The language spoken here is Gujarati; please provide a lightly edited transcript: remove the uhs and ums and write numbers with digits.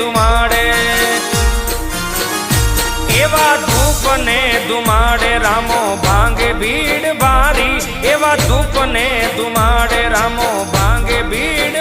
ધુમાડે એવા ધૂપ ને ધુમાડે રામો ભાંગે ભીડ ભારી એવા ધૂપ ને ધુમાડે રામો ભાંગે ભીડ